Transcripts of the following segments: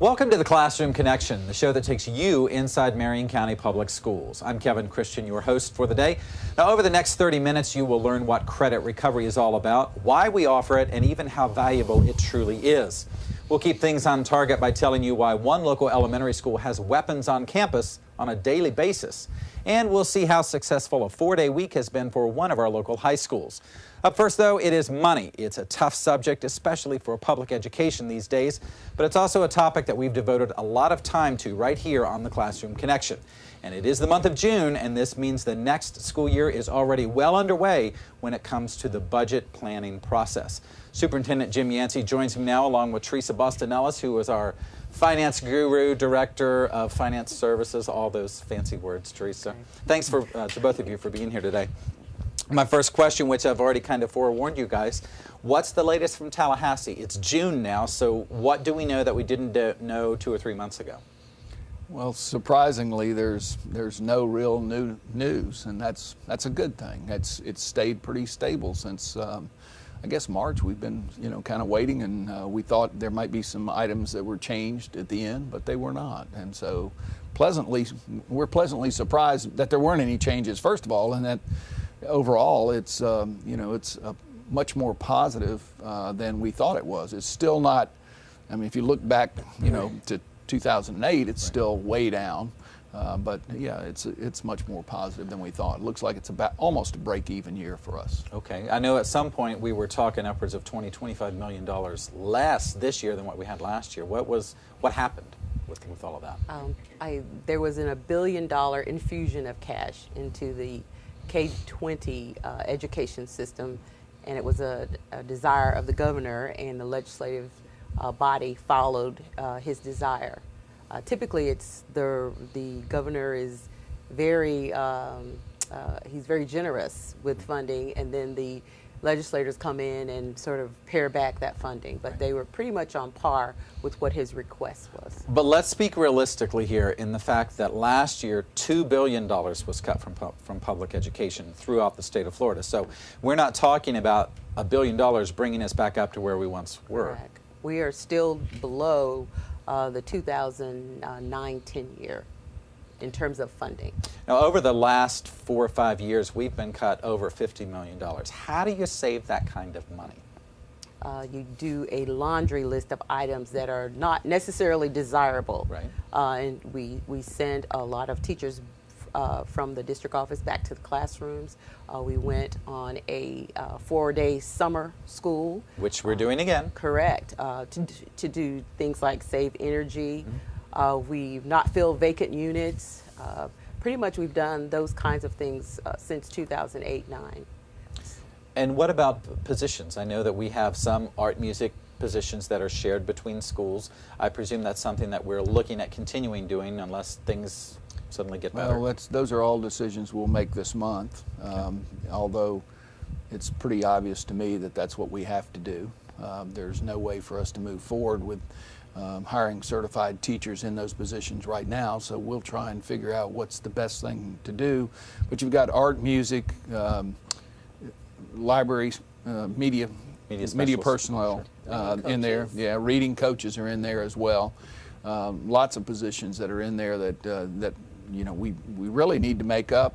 Welcome to the Classroom Connection, the show that takes you inside Marion County Public Schools. I'm Kevin Christian, your host for the day. Now, over the next 30 minutes, you will learn what credit recovery is all about, why we offer it, and even how valuable it truly is. We'll keep things on target by telling you why one local elementary school has weapons on campus on a daily basis. And we'll see how successful a 4-day week has been for one of our local high schools. Up first, though, it is money. It's a tough subject, especially for public education these days, but it's also a topic that we've devoted a lot of time to right here on the Classroom Connection. And it is the month of June, and this means the next school year is already well underway when it comes to the budget planning process. Superintendent Jim Yancey joins me now, along with Teresa Boston-Ellis, who is our finance guru, director of finance services, all those fancy words, Teresa. Okay. Thanks to both of you for being here today. My first question, which I've already kind of forewarned you guys, what's the latest from Tallahassee? It's June now, so what do we know that we didn't know 2 or 3 months ago? Well, surprisingly, there's no real new news, and that's a good thing. It's stayed pretty stable since I guess March. We've been kind of waiting, and we thought there might be some items that were changed at the end, but they were not. And so we're pleasantly surprised that there weren't any changes, first of all, and that overall it's it's much more positive than we thought it was. It's still not, I mean, if you look back to 2008, it's still way down, but yeah, it's much more positive than we thought. It looks like it's about almost a break-even year for us. Okay, I know at some point we were talking upwards of $20–25 million less this year than what we had last year. What happened with all of that? There was $1 billion infusion of cash into the K-20 education system, and it was a desire of the governor, and the legislative body followed his desire. Typically, it's the governor is he's very generous with funding, and then the legislators come in and sort of pare back that funding, but they were pretty much on par with what his request was. But let's speak realistically here in the fact that last year $2 billion was cut from public education throughout the state of Florida. So we're not talking about $1 billion bringing us back up to where we once were. Correct. We are still below the 2009-10 year in terms of funding. Now, over the last 4 or 5 years, we've been cut over $50 million. How do you save that kind of money? You do a laundry list of items that are not necessarily desirable. Right. And we send a lot of teachers from the district office back to the classrooms. We went on a 4-day summer school. Which we're doing again. Correct. To do things like save energy. Mm-hmm. We've not filled vacant units. Pretty much we've done those kinds of things since 2008-09. And what about positions? I know that we have some art music positions that are shared between schools. I presume that's something that we're looking at continuing doing unless things suddenly get better. Well, those are all decisions we'll make this month, although it's pretty obvious to me that that's what we have to do. There's no way for us to move forward with hiring certified teachers in those positions right now, so we'll try and figure out what's the best thing to do. But you've got art, music, libraries, media personnel in there. Yeah, reading coaches are in there as well. Lots of positions that are in there that we really need to make up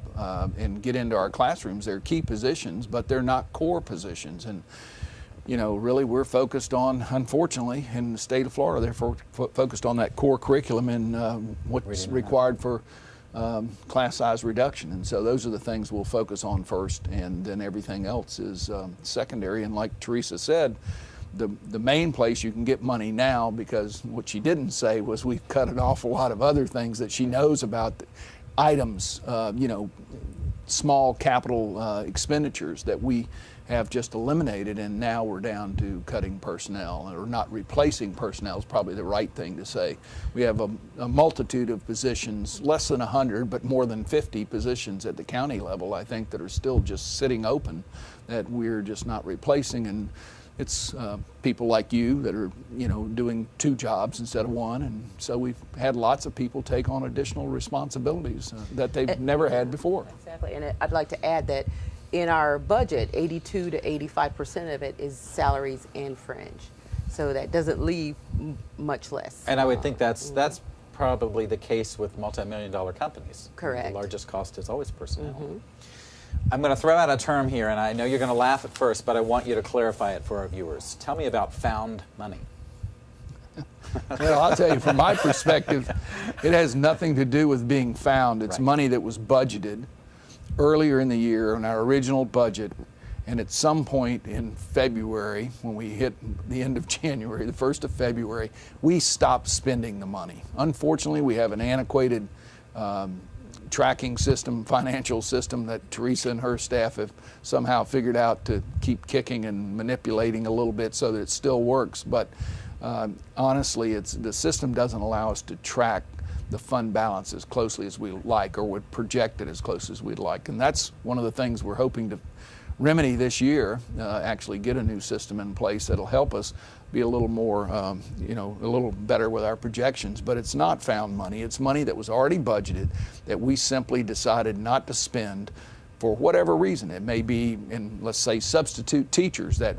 and get into our classrooms. They're key positions, but they're not core positions. And really we're focused on, unfortunately, in the state of Florida, they're focused on that core curriculum and what's required for class size reduction. And so those are the things we'll focus on first, and then everything else is secondary. And like Teresa said, the main place you can get money now, because what she didn't say was we've cut an awful lot of other things that she knows about, items, small capital expenditures that we have just eliminated, and now we're down to cutting personnel, or not replacing personnel is probably the right thing to say. We have a multitude of positions, less than 100, but more than 50 positions at the county level, I think, that are still just sitting open that we're just not replacing. And it's people like you that are, doing 2 jobs instead of 1, and so we've had lots of people take on additional responsibilities that they've never had before. Exactly, and I'd like to add that in our budget, 82 to 85% of it is salaries and fringe. So that doesn't leave much less. And I would think that's probably the case with multi-million-dollar companies. Correct. The largest cost is always personnel. I'm going to throw out a term here, and I know you're going to laugh at first, but I want you to clarify it for our viewers. Tell me about found money. Well, I'll tell you, from my perspective, it has nothing to do with being found. It's money that was budgeted earlier in the year in our original budget, and at some point in February, when we hit the end of January, the 1st of February, we stopped spending the money. Unfortunately, we have an antiquated tracking system, financial system that Teresa and her staff have somehow figured out to keep kicking and manipulating a little bit so that it still works. But honestly, the system doesn't allow us to track the fund balance as closely as we like, or would project it as close as we'd like. And that's one of the things we're hoping to remedy this year, actually get a new system in place that'll help us be a little more, a little better with our projections. But it's not found money. It's money that was already budgeted that we simply decided not to spend for whatever reason. It may be in, let's say, substitute teachers that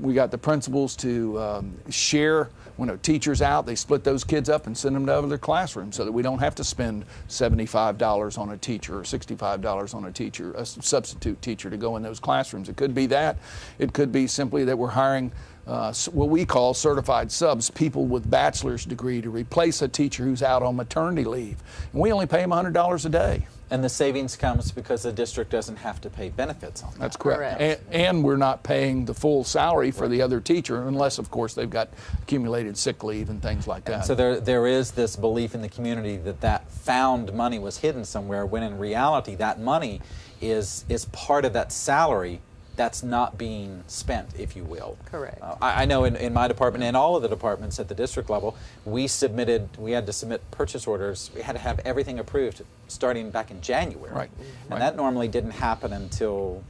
we got the principals to share. When a teacher's out, they split those kids up and send them to other classrooms so that we don't have to spend $75 on a teacher or $65 on a teacher, a substitute teacher to go in those classrooms. It could be that. It could be simply that we're hiring what we call certified subs, people with bachelor's degree, to replace a teacher who's out on maternity leave. And we only pay them $100 a day. And the savings comes because the district doesn't have to pay benefits on that. That's correct. And we're not paying the full salary for the other teacher, unless, of course, they've got accumulated sick leave and things like that. And so there is this belief in the community that found money was hidden somewhere, when in reality that money is part of that salary that's not being spent, if you will. Correct. I know in my department and all of the departments at the district level, we had to submit purchase orders. We had to have everything approved starting back in January. Right. And that normally didn't happen until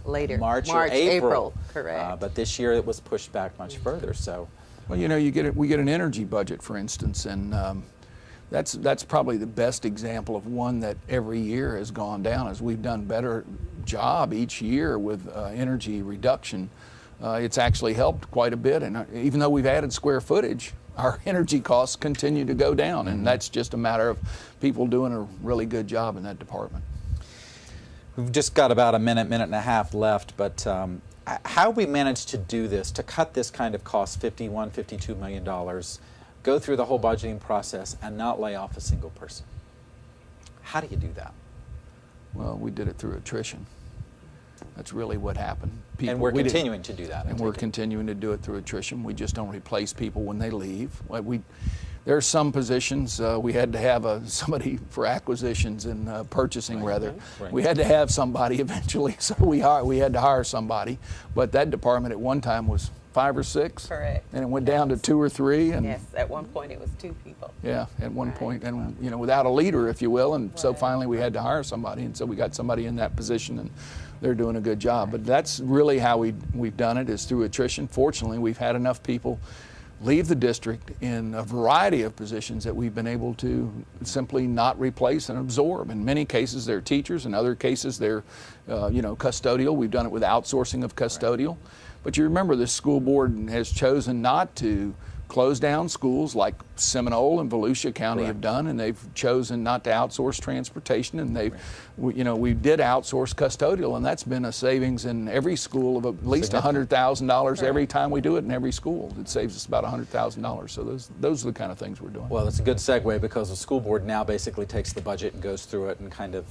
later, March or April. Correct. But this year it was pushed back much further. So, well, we get an energy budget, for instance, and that's probably the best example of one that every year has gone down as we've done better job each year with energy reduction. It's actually helped quite a bit, and even though we've added square footage, our energy costs continue to go down, and that's just a matter of people doing a really good job in that department. We've just got about a minute and a half left, but how we managed to do this, to cut this kind of cost, $51, $52 million, go through the whole budgeting process and not lay off a single person? How do you do that? Well, we did it through attrition. That's really what happened. And we're continuing to do that. And we're continuing to do it through attrition. We just don't replace people when they leave. There are some positions we had to have somebody for acquisitions and purchasing, rather. Right. We had to have somebody eventually, so we had to hire somebody. But that department at one time was 5 or 6. Correct. And it went down to 2 or 3. And yes, at one point it was 2 people. Yeah, at one point, and without a leader, if you will, and so finally we had to hire somebody, and so we got somebody in that position, and they're doing a good job. But that's really how we've done it, is through attrition. Fortunately, we've had enough people leave the district in a variety of positions that we've been able to simply not replace and absorb. In many cases, they're teachers. In other cases, they're custodial. We've done it with outsourcing of custodial. Right. But you remember, the school board has chosen not to close down schools like Seminole and Volusia County have done, and they've chosen not to outsource transportation, and we did outsource custodial, and that's been a savings in every school of at least $100,000 every time we do it in every school. It saves us about $100,000. So those are the kind of things we're doing. Well, it's a good segue, because the school board now basically takes the budget and goes through it and kind of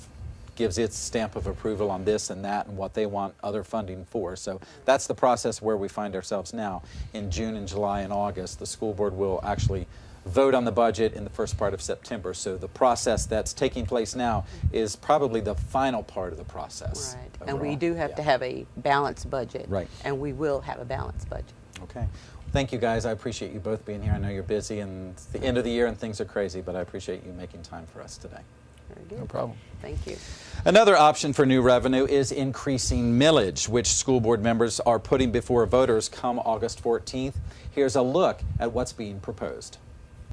gives its stamp of approval on this and that and what they want other funding for. So that's the process where we find ourselves now. In June and July and August, the school board will actually vote on the budget in the first part of September. So the process that's taking place now is probably the final part of the process. Right. Overall. And we do have to have a balanced budget. Right. And we will have a balanced budget. Okay. Thank you, guys. I appreciate you both being here. I know you're busy and it's the end of the year and things are crazy, but I appreciate you making time for us today. Very good. No problem. Thank you. Another option for new revenue is increasing millage, which school board members are putting before voters come August 14th. Here's a look at what's being proposed.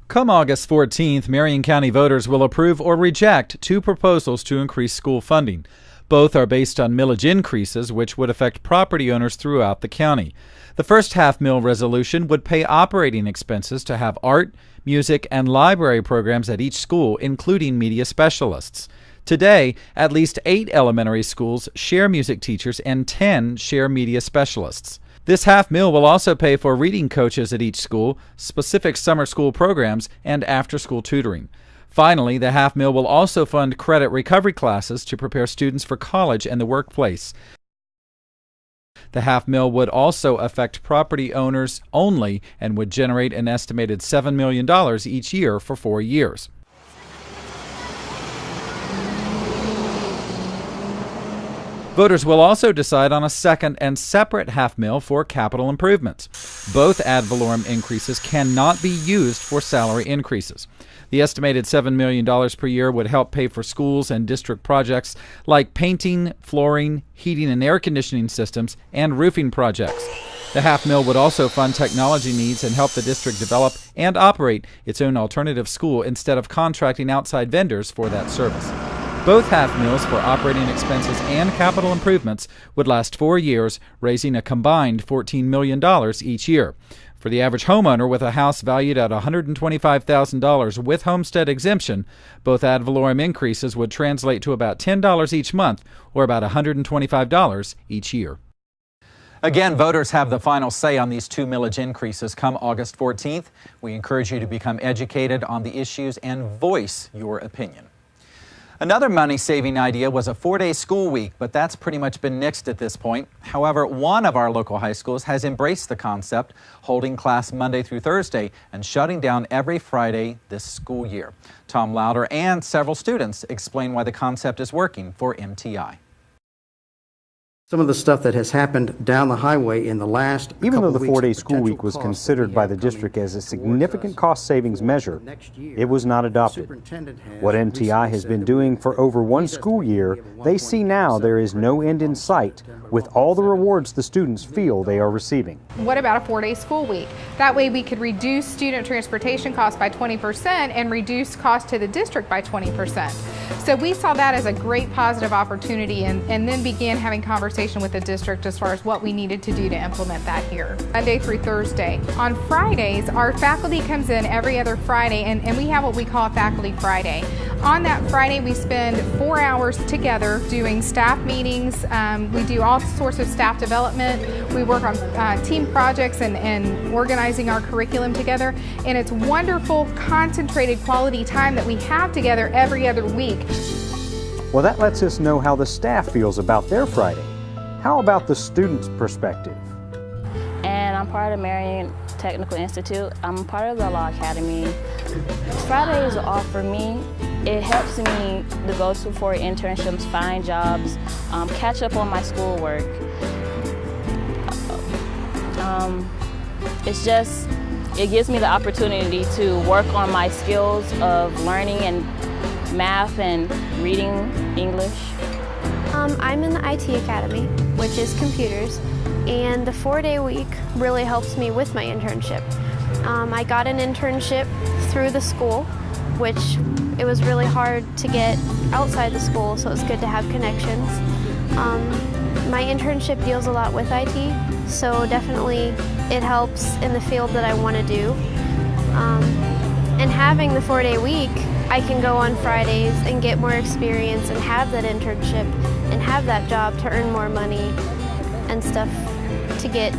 Come August 14th, Marion County voters will approve or reject 2 proposals to increase school funding. Both are based on millage increases, which would affect property owners throughout the county. The first half-mill resolution would pay operating expenses to have art, music, and library programs at each school, including media specialists. Today, at least 8 elementary schools share music teachers and 10 share media specialists. This half-mill will also pay for reading coaches at each school, specific summer school programs, and after-school tutoring. Finally, the half-mill will also fund credit recovery classes to prepare students for college and the workplace. The half-mill would also affect property owners only and would generate an estimated $7 million each year for 4 years. Voters will also decide on a second and separate half-mill for capital improvements. Both ad valorem increases cannot be used for salary increases. The estimated $7 million per year would help pay for schools and district projects like painting, flooring, heating and air conditioning systems, and roofing projects. The half-mill would also fund technology needs and help the district develop and operate its own alternative school instead of contracting outside vendors for that service. Both half-mills for operating expenses and capital improvements would last 4 years, raising a combined $14 million each year. For the average homeowner with a house valued at $125,000 with homestead exemption, both ad valorem increases would translate to about $10 each month, or about $125 each year. Again, voters have the final say on these 2 millage increases come August 14th. We encourage you to become educated on the issues and voice your opinion. Another money-saving idea was a 4-day school week, but that's pretty much been nixed at this point. However, one of our local high schools has embraced the concept, holding class Monday through Thursday and shutting down every Friday this school year. Tom Lauder and several students explain why the concept is working for MTI. Some of the stuff that has happened down the highway in the last Even though the 4-day school week was considered by the district as a significant cost savings measure, it was not adopted. What MTI has been doing for over 1 school year, they see now there is no end in sight with all the rewards the students feel they are receiving. What about a 4-day school week? That way we could reduce student transportation costs by 20% and reduce costs to the district by 20%. So we saw that as a great positive opportunity and then began having conversations with the district as far as what we needed to do to implement that here. Monday through Thursday. On Fridays, our faculty comes in every other Friday and we have what we call a Faculty Friday. On that Friday, we spend 4 hours together doing staff meetings. We do all sorts of staff development. We work on team projects and organizing our curriculum together. And it's wonderful, concentrated quality time that we have together every other week. Well, that lets us know how the staff feels about their Friday. How about the student's perspective? And I'm part of Marion Technical Institute. I'm part of the Law Academy. Fridays are off for me. It helps me to go for internships, find jobs, catch up on my schoolwork. It gives me the opportunity to work on my skills of learning and math and reading English. I'm in the IT Academy, which is computers, and the 4-day week really helps me with my internship. I got an internship through the school, which it was really hard to get outside the school, so it's good to have connections. My internship deals a lot with IT, so definitely it helps in the field that I want to do. And having the 4-day week, I can go on Fridays and get more experience and have that internship and have that job to earn more money and stuff to get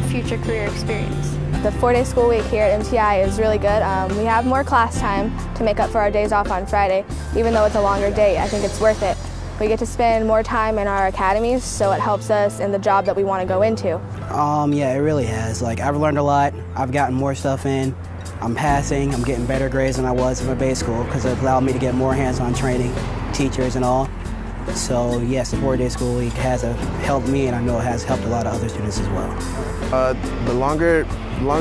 future career experience. The 4-day school week here at MTI is really good. We have more class time to make up for our days off on Friday. Even though it's a longer day, I think it's worth it. We get to spend more time in our academies, so it helps us in the job that we want to go into. Yeah, it really has. I've learned a lot. I've gotten more stuff in. I'm passing. I'm getting better grades than I was in my base school because it allowed me to get more hands-on training, teachers and all. So yes, the 4-day school week has helped me, and I know it has helped a lot of other students as well. The longer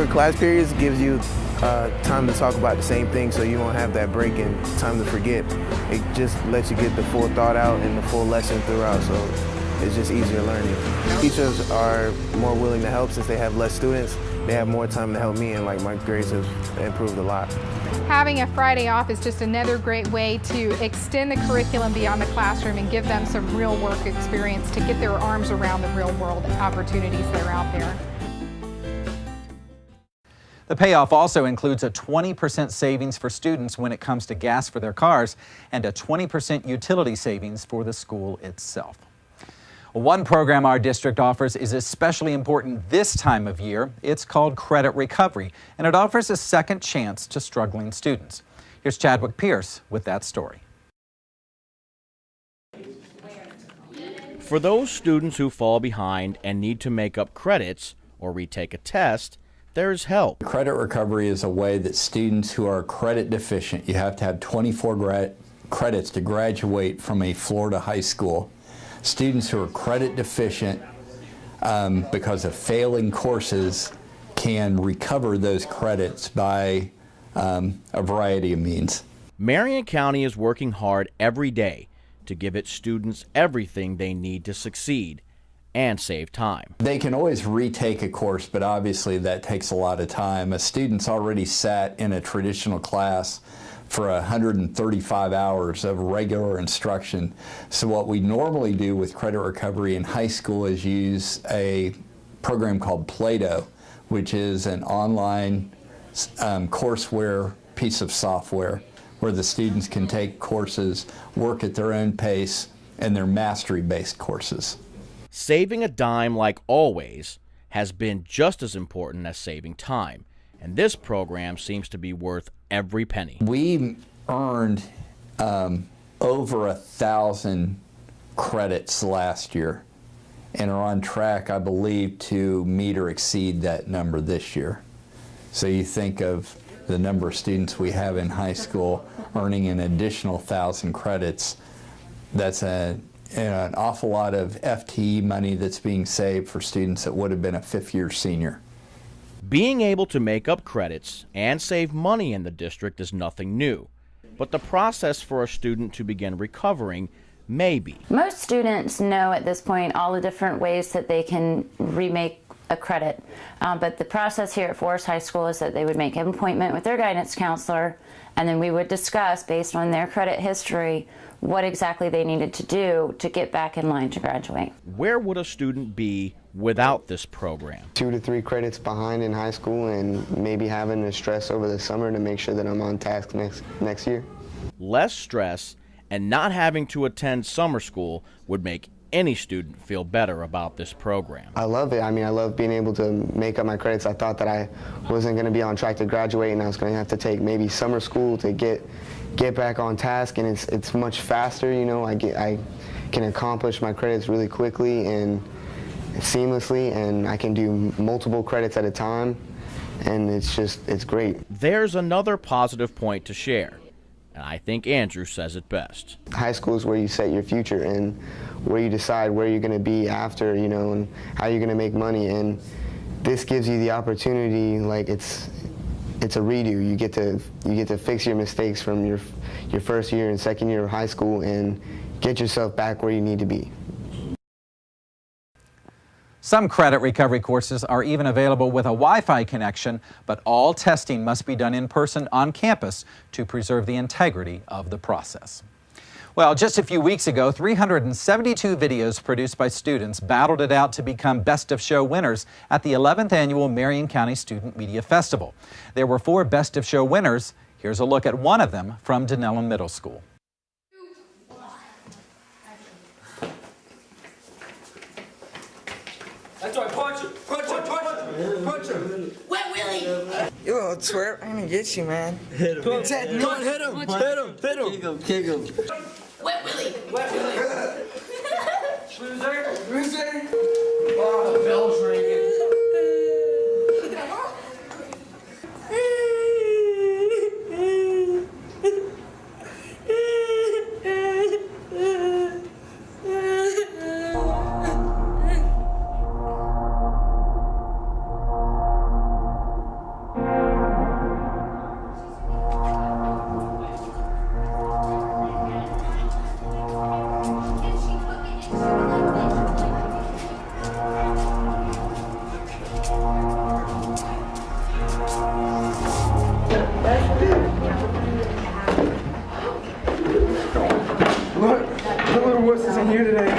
class periods gives you time to talk about the same thing, so you won't have that break and time to forget. It just lets you get the full thought out and the full lesson throughout, so it's just easier learning. Teachers are more willing to help since they have less students, they have more time to help me, and like my grades have improved a lot. Having a Friday off is just another great way to extend the curriculum beyond the classroom and give them some real work experience to get their arms around the real world opportunities that are out there. The payoff also includes a 20% savings for students when it comes to gas for their cars and a 20% utility savings for the school itself. One program our district offers is especially important this time of year. It's called Credit Recovery, and it offers a second chance to struggling students. Here's Chadwick Pierce with that story. For those students who fall behind and need to make up credits or retake a test, there's help. Credit recovery is a way that students who are credit deficient, you have to have 24 credits to graduate from a Florida high school. Students who are credit deficient because of failing courses can recover those credits by a variety of means. Marion County is working hard every day to give its students everything they need to succeed and save time. They can always retake a course, but obviously that takes a lot of time. A student's already sat in a traditional class for 135 hours of regular instruction. So what we normally do with credit recovery in high school is use a program called Play-Doh, which is an online courseware piece of software where the students can take courses, work at their own pace, and they're mastery-based courses. Saving a dime, like always, has been just as important as saving time, and this program seems to be worth every penny. We earned over 1,000 credits last year and are on track, I believe, to meet or exceed that number this year. So you think of the number of students we have in high school earning an additional 1,000 credits. That's an awful lot of FTE money that's being saved for students that would have been a fifth-year senior. Being able to make up credits and save money in the district is nothing new, but the process for a student to begin recovering may be. Most students know at this point all the different ways that they can remake a credit, but the process here at Forest High School is that they would make an appointment with their guidance counselor, and then we would discuss, based on their credit history, what exactly they needed to do to get back in line to graduate. Where would a student be without this program? 2 to 3 credits behind in high school and maybe having to stress over the summer to make sure that I'm on task next year. Less stress and not having to attend summer school would make any student feel better about this program. I love it. I mean, I love being able to make up my credits. I thought that I wasn't going to be on track to graduate and I was going to have to take maybe summer school to get back on task, and it's much faster, you know. I can accomplish my credits really quickly and seamlessly, and I can do multiple credits at a time, and it's great. There's another positive point to share, and I think Andrew says it best. High school is where you set your future and where you decide where you're going to be after, you know, and how you're going to make money, and this gives you the opportunity, like it's a redo. You get to fix your mistakes from your first year and second year of high school and get yourself back where you need to be. Some credit recovery courses are even available with a Wi-Fi connection, but all testing must be done in person on campus to preserve the integrity of the process. Well, just a few weeks ago, 372 videos produced by students battled it out to become Best of Show winners at the 11th Annual Marion County Student Media Festival. There were 4 Best of Show winners. Here's a look at one of them from Denellen Middle School. That's right, punch him! Punch him! Punch him! Punch him! Wet Willie! Yo, twerp, I'm gonna get you, man. Hit him! Come on, hit him! Hit him! Hit him! Kick him! Kick him! Wet Willie! Wet Willie! Loser! Loser! Oh, the bell's ringing. Look, the little wuss is in here today.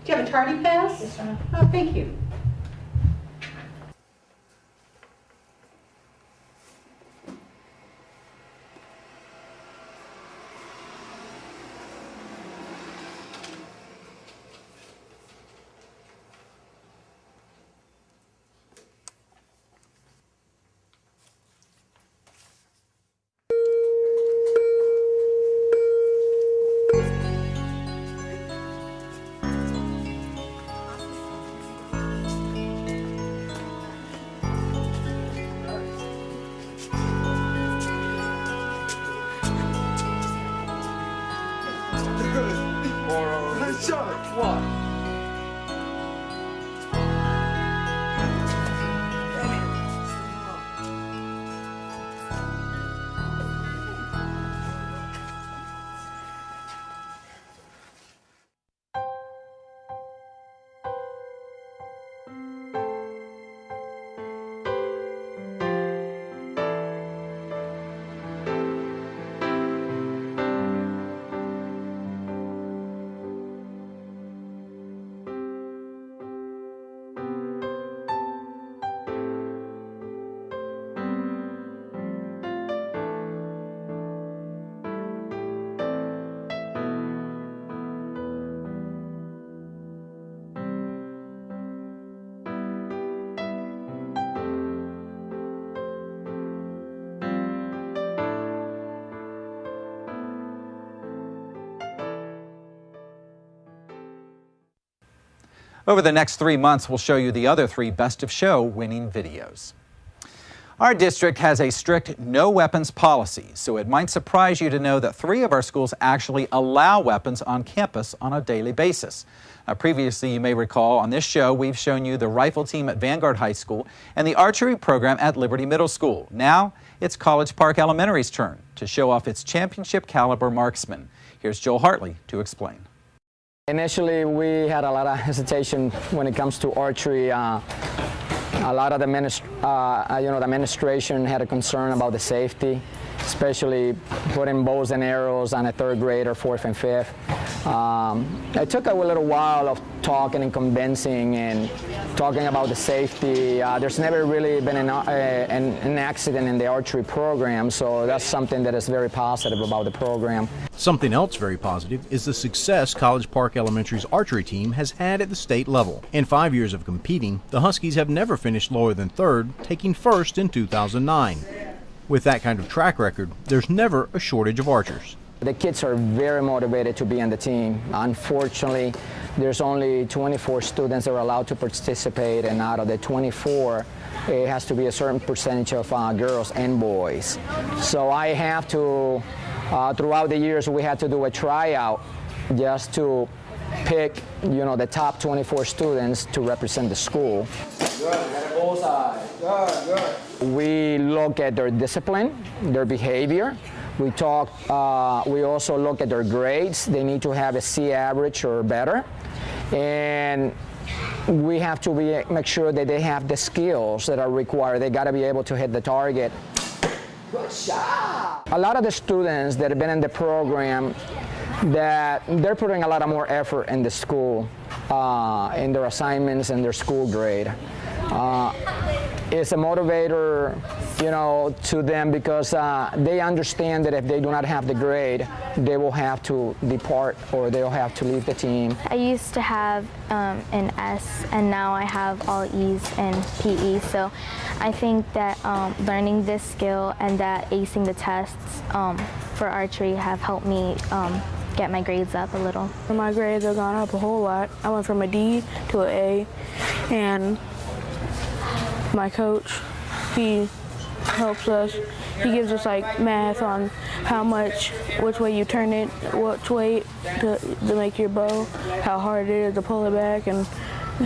Do you have a tardy pass? Yes, ma'am. Oh, thank you. Over the next 3 months, we'll show you the other 3 Best of Show winning videos. Our district has a strict no weapons policy, so it might surprise you to know that 3 of our schools actually allow weapons on campus on a daily basis. Previously, you may recall, on this show, we've shown you the rifle team at Vanguard High School and the archery program at Liberty Middle School. Now, it's College Park Elementary's turn to show off its championship caliber marksmen. Here's Joel Hartley to explain. Initially, we had a lot of hesitation when it comes to archery. A lot of the administration had a concern about the safety, especially putting bows and arrows on a 3rd grade or 4th and 5th. It took a little while of talking and convincing and talking about the safety. There's never really been an accident in the archery program, so that's something that is very positive about the program. Something else very positive is the success College Park Elementary's archery team has had at the state level. In 5 years of competing, the Huskies have never finished lower than third, taking first in 2009. With that kind of track record, there's never a shortage of archers. The kids are very motivated to be on the team. Unfortunately, there's only 24 students that are allowed to participate, and out of the 24, it has to be a certain percentage of girls and boys. So I have to, throughout the years, we had to do a tryout just to pick, the top 24 students to represent the school. We look at their discipline, their behavior. We also look at their grades. They need to have a C average or better. And we have to make sure that they have the skills that are required. They got to be able to hit the target. Good shot. A lot of the students that have been in the program, that they're putting a lot of more effort in the school, in their assignments and their school grade. It's a motivator, to them, because they understand that if they do not have the grade, they will have to depart or they'll have to leave the team. I used to have an S, and now I have all E's in PE. So I think that learning this skill and that acing the tests for archery have helped me get my grades up a little. My grades have gone up a whole lot. I went from a D to an A, and my coach, he helps us. He gives us like math on which way you turn it, which way to make your bow, how hard it is to pull it back, and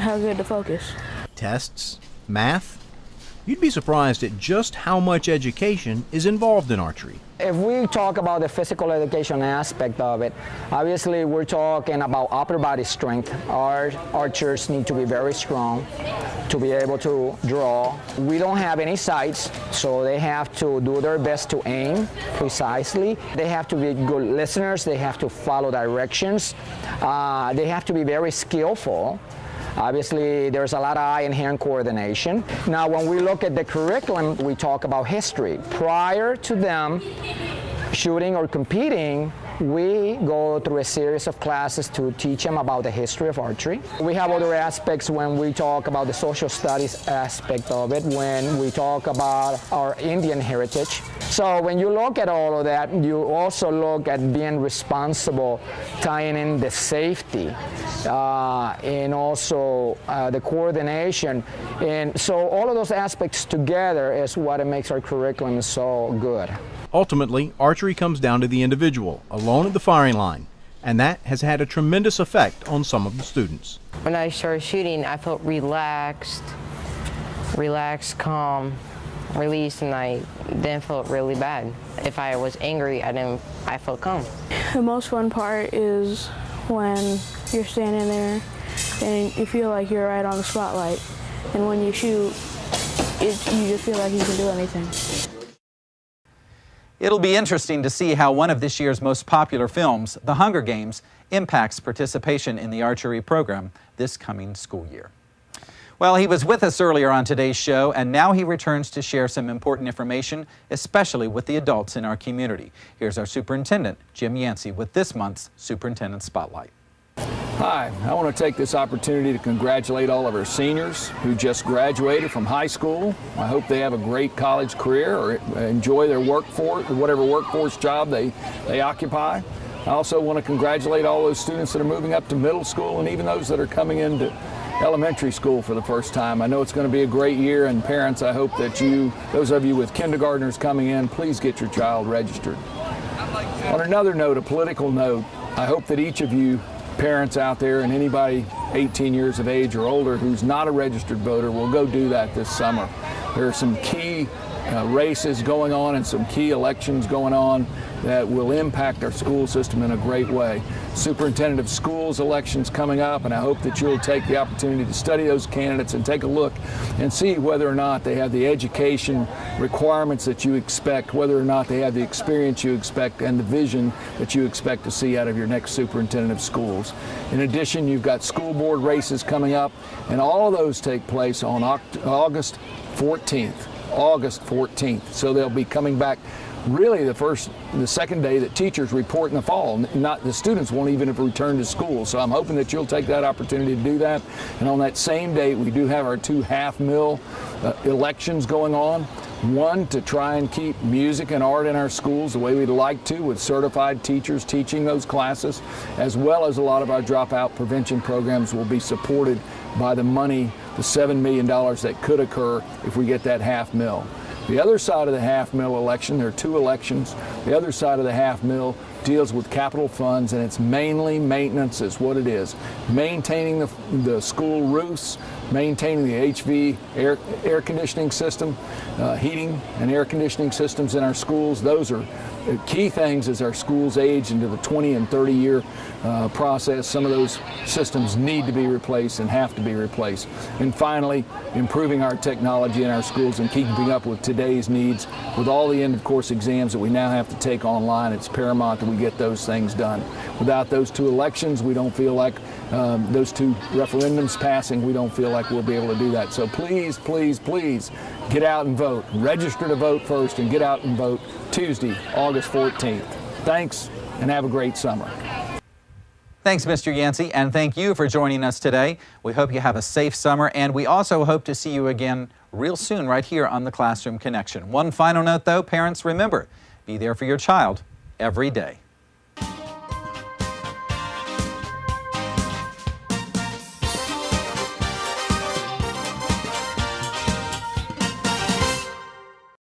how good to focus. Tests, math. You'd be surprised at just how much education is involved in archery. If we talk about the physical education aspect of it, obviously we're talking about upper body strength. Our archers need to be very strong to be able to draw. We don't have any sights, so they have to do their best to aim precisely. They have to be good listeners. They have to follow directions. They have to be very skillful. Obviously, there's a lot of eye and hand coordination. Now, when we look at the curriculum, we talk about history. Prior to them shooting or competing, we go through a series of classes to teach them about the history of archery. We have other aspects when we talk about the social studies aspect of it, when we talk about our Indian heritage. So when you look at all of that, you also look at being responsible, tying in the safety, and also the coordination. And so all of those aspects together is what makes our curriculum so good. Ultimately, archery comes down to the individual, alone at the firing line, and that has had a tremendous effect on some of the students. When I started shooting, I felt relaxed, calm, released, and I didn't feel really bad. If I was angry, I felt calm. The most fun part is when you're standing there and you feel like you're right on the spotlight, and when you shoot, you just feel like you can do anything. It'll be interesting to see how one of this year's most popular films, The Hunger Games, impacts participation in the archery program this coming school year. Well, he was with us earlier on today's show, and now he returns to share some important information, especially with the adults in our community. Here's our superintendent, Jim Yancey, with this month's Superintendent Spotlight. Hi, I want to take this opportunity to congratulate all of our seniors who just graduated from high school. I hope they have a great college career or enjoy their workforce, whatever workforce job they occupy. I also want to congratulate all those students that are moving up to middle school and even those that are coming into elementary school for the first time. I know it's going to be a great year, and parents, I hope that those of you with kindergartners coming in, please get your child registered. On another note, a political note, I hope that each of you parents out there and anybody 18 years of age or older who's not a registered voter will go do that this summer. There are some key races going on and some key elections going on that will impact our school system in a great way. superintendent of schools elections coming up, and I hope that you'll take the opportunity to study those candidates and take a look and see whether or not they have the education requirements that you expect, whether or not they have the experience you expect, and the vision that you expect to see out of your next superintendent of schools. In addition, you've got school board races coming up, and all of those take place on August 14th. August 14th. So they'll be coming back really the second day that teachers report in the fall. Not the students won't even have returned to school. So I'm hoping that you'll take that opportunity to do that. And on that same date, we do have our 2 half-mill elections going on. One, to try and keep music and art in our schools the way we'd like to, with certified teachers teaching those classes, as well as a lot of our dropout prevention programs will be supported by the money, the $7 million that could occur if we get that half-mill. The other side of the half-mill election, there are 2 elections. The other side of the half-mill deals with capital funds, and it's mainly maintenance is what it is. Maintaining the school roofs, maintaining the HV air conditioning system, heating and air conditioning systems in our schools. Those are key things as our schools age into the 20 and 30 year process. Some of those systems need to be replaced and have to be replaced. And finally, improving our technology in our schools and keeping up with today's needs. With all the end of course exams that we now have to take online, it's paramount that we get those things done. Without those 2 elections, we don't feel like those 2 referendums passing, we don't feel like we'll be able to do that. So please, please, please get out and vote. Register to vote first and get out and vote Tuesday, August 14th. Thanks, and have a great summer. Thanks, Mr. Yancey, and thank you for joining us today. We hope you have a safe summer, and we also hope to see you again real soon right here on the Classroom Connection. One final note, though, parents, remember, be there for your child every day.